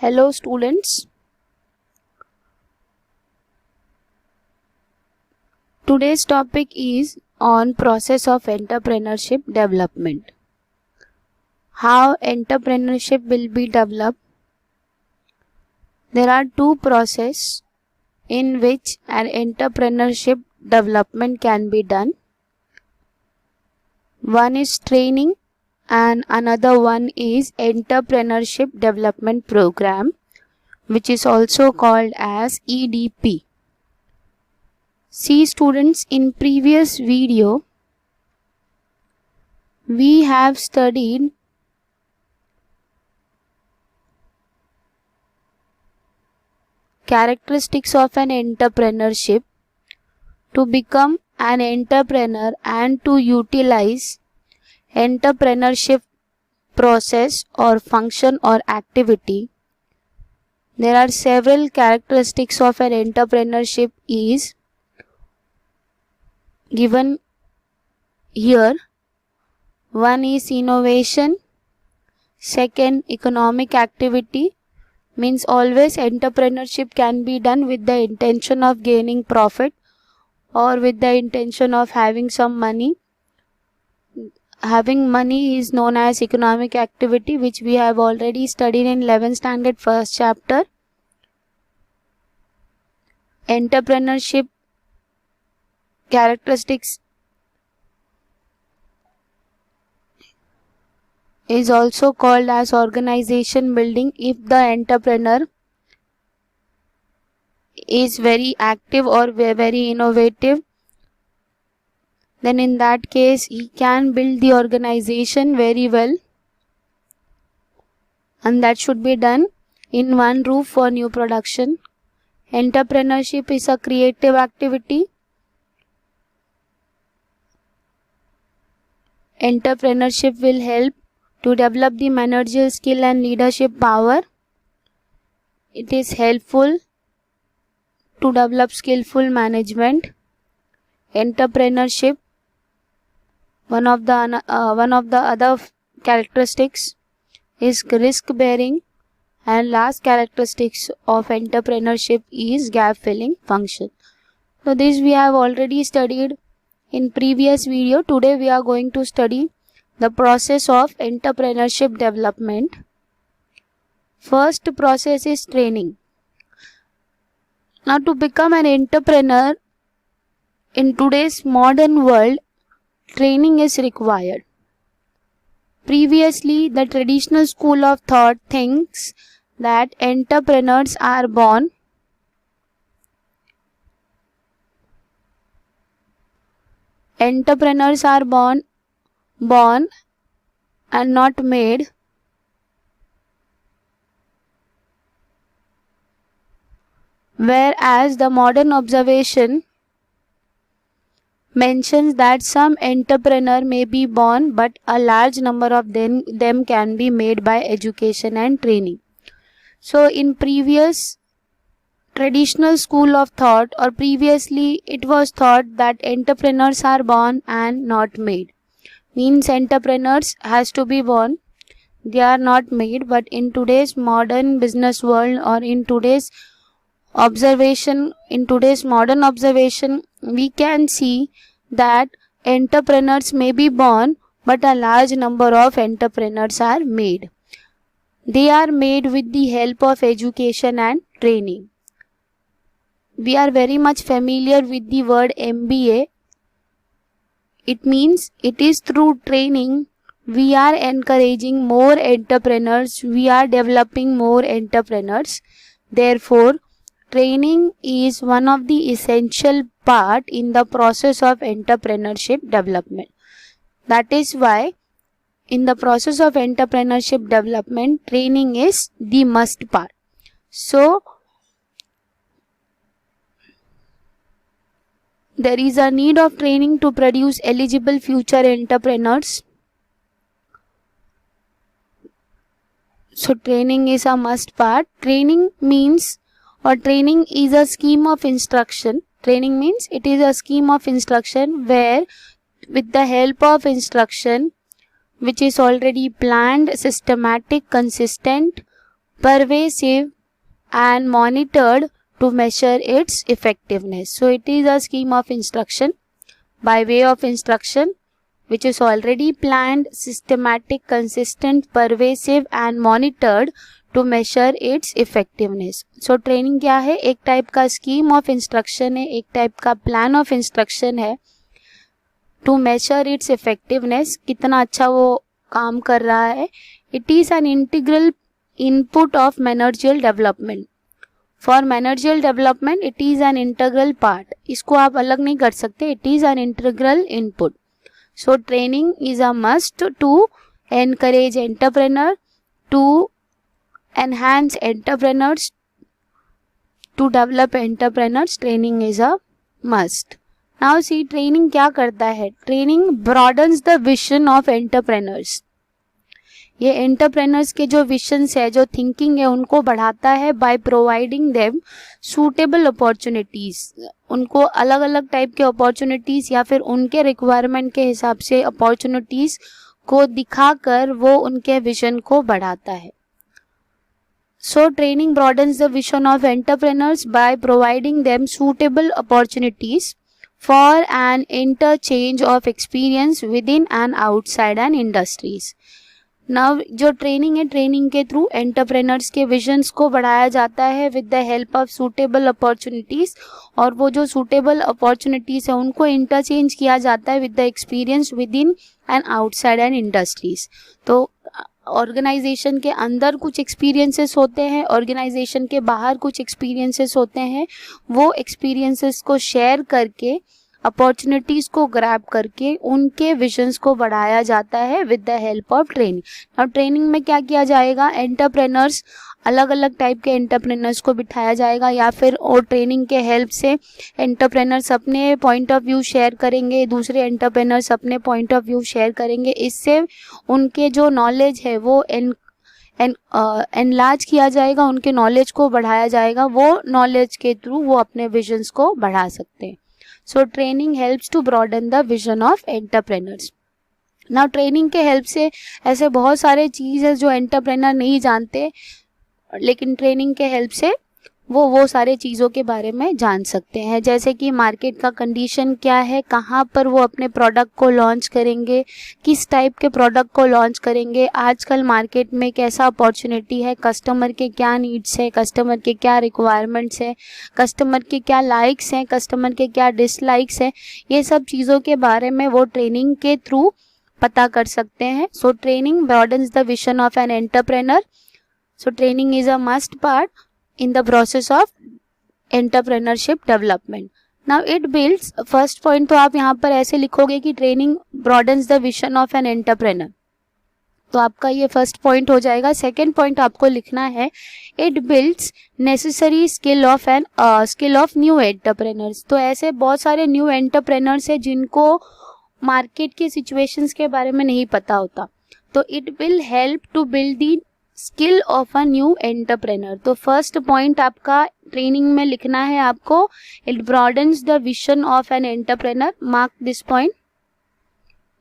Hello students, today's topic is on process of entrepreneurship development. How entrepreneurship will be developed? There are two processes in which an entrepreneurship development can be done. One is training and another one is entrepreneurship development program, which is also called as EDP. See students, in previous video we have studied characteristics of an entrepreneurship. To become an entrepreneur and to utilize entrepreneurship process or function or activity, there are several characteristics of an entrepreneurship is given here. One is innovation, second economic activity, means always entrepreneurship can be done with the intention of gaining profit or with the intention of having some money. Having money is known as economic activity, which we have already studied in 11th standard first chapter. Entrepreneurship characteristics is also called as organization building. If the entrepreneur is very active or very innovative, then in that case he can build the organization very well, and that should be done in one roof for new production. Entrepreneurship is a creative activity. Entrepreneurship will help to develop the managerial skill and leadership power. It is helpful to develop skillful management. Entrepreneurship, one of the other characteristics is risk bearing, and last characteristics of entrepreneurship is gap filling function. So this we have already studied in previous video. Today we are going to study the process of entrepreneurship development. First process is training. Now, to become an entrepreneur in today's modern world, training is required. Previously, the traditional school of thought thinks that entrepreneurs are born. Entrepreneurs are born and not made. Whereas the modern observation mentions that some entrepreneur may be born, but a large number of them can be made by education and training. So in previous traditional school of thought, or previously it was thought that entrepreneurs are born and not made. Means entrepreneurs has to be born, they are not made. But in today's modern business world, or in today's modern observation, we can see that entrepreneurs may be born, but a large number of entrepreneurs are made. They are made with the help of education and training. We are very much familiar with the word MBA. It means it is through training we are encouraging more entrepreneurs, we are developing more entrepreneurs. Therefore, training is one of the essential part in the process of entrepreneurship development. That is why in the process of entrepreneurship development, training is the must part. So, there is a need of training to produce eligible future entrepreneurs. So, training is a must part. Training means, or training is a scheme of instruction. Training means it is a scheme of instruction where with the help of instruction which is already planned, systematic, consistent, pervasive and monitored to measure its effectiveness. So it is a scheme of instruction by way of instruction which is already planned, systematic, consistent, pervasive and monitored to measure its effectiveness. So training क्या है? एक type का scheme of instruction है, एक type का plan of instruction है to measure its effectiveness, कितना अच्छा वो काम कर रहा है. It is an integral input of managerial development. For managerial development it is an integral part. इसको आप अलग नहीं कर सकते. It is an integral input. So training is a must to encourage entrepreneur, to enhance entrepreneurs, to develop entrepreneurs. Training is a must. Now see, training क्या करता है? Training broadens the vision of entrepreneurs. ये entrepreneurs के जो विशंस है, जो thinking है, उनको बढ़ाता है by providing them suitable opportunities. उनको अलग अलग टाइप के अपॉर्चुनिटीज या फिर उनके रिक्वायरमेंट के हिसाब से अपॉर्चुनिटीज को दिखाकर वो उनके विजन को बढ़ाता है. So training broadens the vision of entrepreneurs by providing them suitable opportunities for an interchange of experience within and outside an industries. Now जो ट्रेनिंग है, ट्रेनिंग के थ्रू एंटरप्रेनर्स के विजन्स को बढ़ाया जाता है with the help of suitable opportunities, और वो जो सूटेबल अपॉर्चुनिटीज है उनको इंटरचेंज किया जाता है with the experience with in and outside and industries. तो ऑर्गेनाइजेशन के अंदर कुछ एक्सपीरियंसेस होते हैं, ऑर्गेनाइजेशन के बाहर कुछ एक्सपीरियंसेस होते हैं. वो एक्सपीरियंसेस को शेयर करके, अपॉर्चुनिटीज को ग्रैब करके उनके विजन्स को बढ़ाया जाता है with the help of training. और ट्रेनिंग में क्या किया जाएगा? एंटरप्रेनर्स, अलग अलग टाइप के एंटरप्रेनर्स को बिठाया जाएगा, या फिर और ट्रेनिंग के हेल्प से एंटरप्रेनर्स अपने पॉइंट ऑफ व्यू शेयर करेंगे, दूसरे एंटरप्रेनर्स अपने पॉइंट ऑफ व्यू शेयर करेंगे. इससे उनके जो नॉलेज है वो एनलार्ज किया जाएगा, उनके नॉलेज को बढ़ाया जाएगा. वो नॉलेज के थ्रू वो अपने विजन्स को बढ़ा सकते हैं. So training helps to broaden the vision of entrepreneurs. Now training के हेल्प से ऐसे बहुत सारे चीज़ है जो एंटरप्रेनर नहीं जानते, लेकिन ट्रेनिंग के हेल्प से वो सारे चीज़ों के बारे में जान सकते हैं. जैसे कि मार्केट का कंडीशन क्या है, कहाँ पर वो अपने प्रोडक्ट को लॉन्च करेंगे, किस टाइप के प्रोडक्ट को लॉन्च करेंगे, आजकल मार्केट में कैसा अपॉर्चुनिटी है, कस्टमर के क्या नीड्स है, कस्टमर के क्या रिक्वायरमेंट्स है, कस्टमर के क्या लाइक्स हैं, कस्टमर के क्या डिसलाइक्स हैं. ये सब चीज़ों के बारे में वो ट्रेनिंग के थ्रू पता कर सकते हैं. So training broadens the vision of an entrepreneur. So training is a must part in the process of entrepreneurship development. Now it builds, first point तो आप यहाँ पर ऐसे लिखोगे कि training broadens the vision of an entrepreneur. तो आपका ये फर्स्ट पॉइंट हो जाएगा. सेकेंड पॉइंट आपको लिखना है, it builds necessary skill of new entrepreneurs. तो ऐसे बहुत सारे न्यू एंटरप्रेनर्स हैं जिनको मार्केट के सिचुएशंस के बारे में नहीं पता होता. तो it will help to build the skill of a new entrepreneur. तो फर्स्ट पॉइंट आपका ट्रेनिंग में लिखना है आपको, it broadens the vision of an entrepreneur. Mark this point.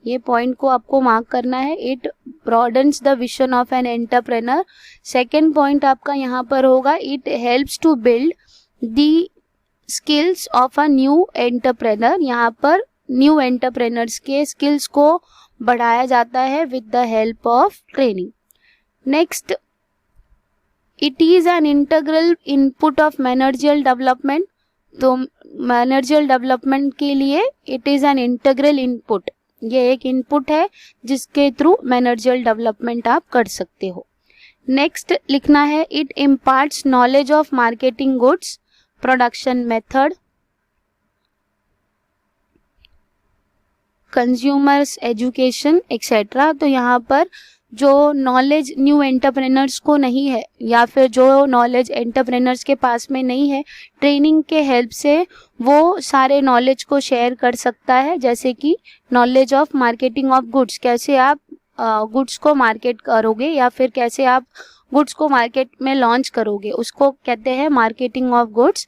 ये पॉइंट को आपको मार्क करना है. It broadens the vision of an entrepreneur. Second point आपका यहाँ पर होगा, it helps to build the skills of a new entrepreneur. यहाँ पर न्यू एंटरप्रेनर्स के स्किल्स को बढ़ाया जाता है with the help of training. Next, it is an integral input of managerial development. तो मैनेजरियल डेवलपमेंट के लिए it is an integral input. ये एक इनपुट है जिसके थ्रू मैनेजरियल डेवलपमेंट आप कर सकते हो. नेक्स्ट लिखना है, it imparts knowledge of marketing goods, production method, consumers education etcetera. तो यहाँ पर जो नॉलेज न्यू एंटरप्रेनर्स को नहीं है या फिर जो नॉलेज एंटरप्रेनर्स के पास में नहीं है, ट्रेनिंग के हेल्प से वो सारे नॉलेज को शेयर कर सकता है. जैसे कि knowledge of marketing of goods, कैसे आप गुड्स को मार्केट करोगे या फिर कैसे आप गुड्स को मार्केट में लॉन्च करोगे, उसको कहते हैं मार्केटिंग ऑफ गुड्स.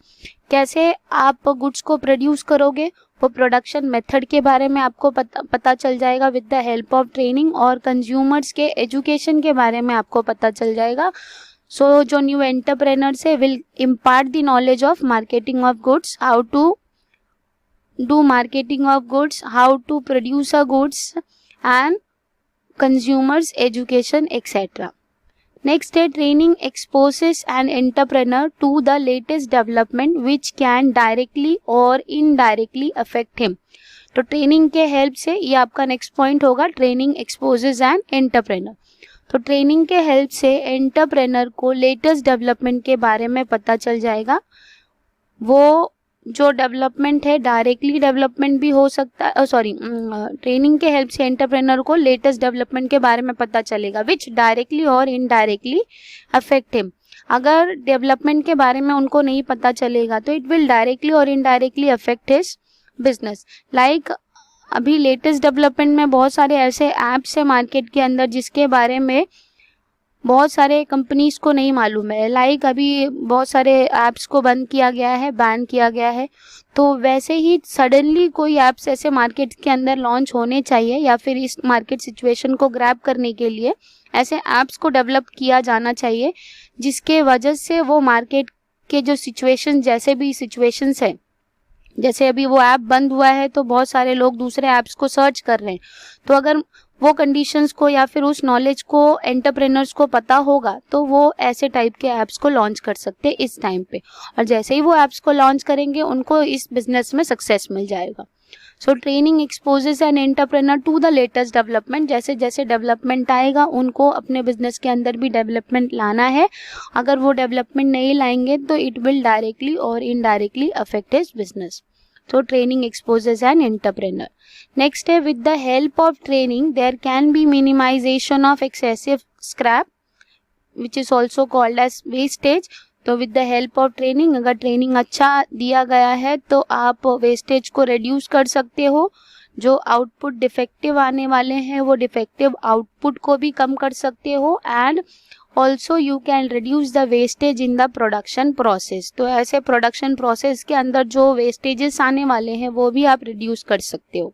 कैसे आप गुड्स को प्रोड्यूस करोगे, वो प्रोडक्शन मेथड के बारे में आपको पता चल जाएगा with the help of training. और कंज्यूमर्स के एजुकेशन के बारे में आपको पता चल जाएगा. सो जो न्यू एंटरप्रेनर्स है will impart the knowledge of marketing of goods, how to do marketing of goods, how to produce a goods and consumers education etc. Next है training exposes an entrepreneur to the latest development which can directly or indirectly affect him. तो training के help से, ये आपका next point होगा, training exposes an entrepreneur. तो training के help से एंटरप्रेनर को लेटेस्ट डेवलपमेंट के बारे में पता चल जाएगा. वो जो डेवलपमेंट है डायरेक्टली डेवलपमेंट भी हो सकता है, ट्रेनिंग के हेल्प से एंटरप्रेनर को लेटेस्ट डेवलपमेंट के बारे में पता चलेगा विच डायरेक्टली और इनडायरेक्टली अफेक्ट हिम. अगर डेवलपमेंट के बारे में उनको नहीं पता चलेगा तो इट विल डायरेक्टली और indirectly affect his business. Like अभी लेटेस्ट डेवलपमेंट में बहुत सारे ऐसे ऐप्स है मार्केट के अंदर जिसके बारे में बहुत सारे कंपनीज को नहीं मालूम है. लाइक अभी बहुत सारे ऐप्स को बंद किया गया है, बैन किया गया है. तो वैसे ही सडनली कोई ऐप्स ऐसे मार्केट के अंदर लॉन्च होने चाहिए, या फिर इस मार्केट सिचुएशन को ग्रैब करने के लिए ऐसे ऐप्स को डेवलप किया जाना चाहिए जिसके वजह से वो मार्केट के जो सिचुएशन, जैसे भी सिचुएशंस है, जैसे अभी वो ऐप बंद हुआ है तो बहुत सारे लोग दूसरे ऐप्स को सर्च कर रहे हैं. तो अगर वो कंडीशंस को या फिर उस नॉलेज को एंटरप्रेनर्स को पता होगा तो वो ऐसे टाइप के ऐप्स को लॉन्च कर सकते हैं इस टाइम पे. और जैसे ही वो ऐप्स को लॉन्च करेंगे उनको इस बिजनेस में सक्सेस मिल जाएगा. So training exposes an entrepreneur to the latest development. जैसे जैसे डेवलपमेंट आएगा उनको अपने बिजनेस के अंदर भी डेवलपमेंट लाना है. अगर वो डेवलपमेंट नहीं लाएंगे तो इट विल डायरेक्टली और indirectly affect his business. So training exposes an entrepreneur. Next है, with the help of training there can be minimization of excessive scrap which is also called as wastage. तो with the help of training, अगर training अच्छा दिया गया है तो आप wastage को रिड्यूस कर सकते हो. जो आउटपुट डिफेक्टिव आने वाले हैं वो डिफेक्टिव आउटपुट को भी कम कर सकते हो. And also you can reduce the wastage in the production process. तो ऐसे प्रोडक्शन प्रोसेस के अंदर जो वेस्टेजेस आने वाले हैं वो भी आप रिड्यूस कर सकते हो.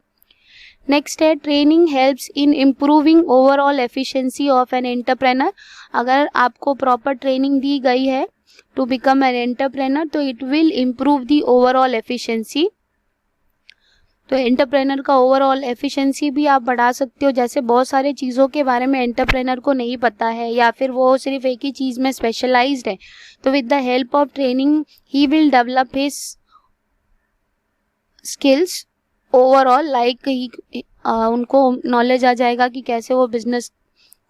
नेक्स्ट है, training helps in improving overall efficiency of an entrepreneur. अगर आपको प्रॉपर ट्रेनिंग दी गई है टू बिकम एन एंटरप्रेनर तो it will improve the overall efficiency. तो एंटरप्रेनर का ओवरऑल एफिशिएंसी भी आप बढ़ा सकते हो. जैसे बहुत सारे चीज़ों के बारे में एंटरप्रेनर को नहीं पता है या फिर वो सिर्फ एक ही चीज़ में स्पेशलाइज्ड है, तो with the help of training he will develop his skills overall. Like उनको नॉलेज आ जाएगा कि कैसे वो बिजनेस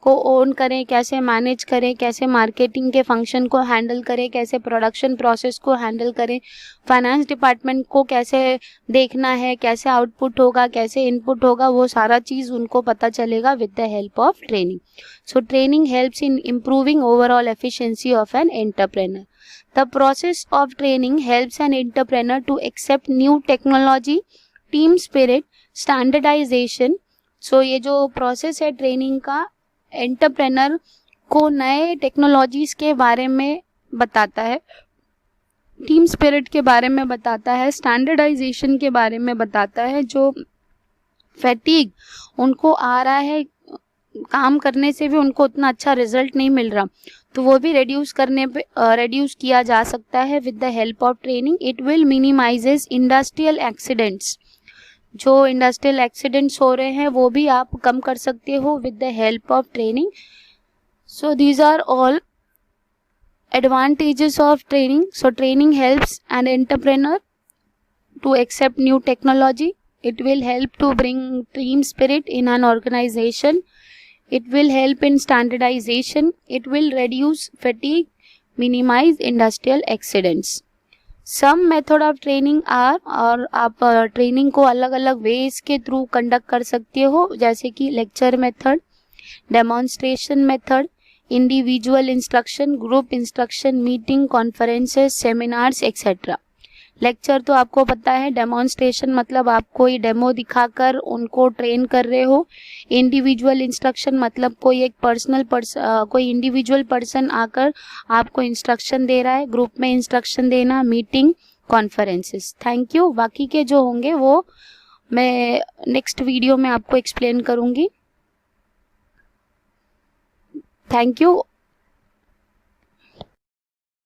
को ओन करें, कैसे मैनेज करें, कैसे मार्केटिंग के फंक्शन को हैंडल करें, कैसे प्रोडक्शन प्रोसेस को हैंडल करें, फाइनेंस डिपार्टमेंट को कैसे देखना है, कैसे आउटपुट होगा, कैसे इनपुट होगा, वो सारा चीज़ उनको पता चलेगा with the help of training. So training helps in improving overall efficiency of an entrepreneur. The process of training helps an entrepreneur to accept new technology, team spirit, standardisation. सो ये जो प्रोसेस है ट्रेनिंग का, entrepreneur को नए technologies के बारे में बताता है, टीम स्पिरिट के बारे में बताता है, स्टैंडर्डाइजेशन के बारे में बताता है. जो फैटिग उनको आ रहा है, काम करने से भी उनको उतना अच्छा रिजल्ट नहीं मिल रहा, तो वो भी रिड्यूस किया जा सकता है with the help of training. It will minimises industrial accidents. जो इंडस्ट्रियल एक्सीडेंट्स हो रहे हैं वो भी आप कम कर सकते हो with the help of training. So these are all advantages of training. So training helps an entrepreneur to accept new technology. It will help to bring team spirit in an organization. It will help in standardization. It will reduce fatigue, minimize industrial accidents. Some method of training are, और आप training को अलग अलग veg के through conduct कर सकते हो, जैसे कि lecture method, demonstration method, individual instruction, group instruction, meeting, conferences, seminars etcetera. Lecture तो आपको पता है, डेमोन्स्ट्रेशन मतलब आप कोई डेमो दिखाकर उनको ट्रेन कर रहे हो. इंडिविजुअल इंस्ट्रक्शन मतलब कोई एक कोई इंडिविजुअल पर्सन आकर आपको इंस्ट्रक्शन दे रहा है. ग्रुप में इंस्ट्रक्शन देना, मीटिंग, कॉन्फ्रेंसेस. Thank you. बाकी के जो होंगे वो मैं नेक्स्ट वीडियो में आपको एक्सप्लेन करूँगी. Thank you.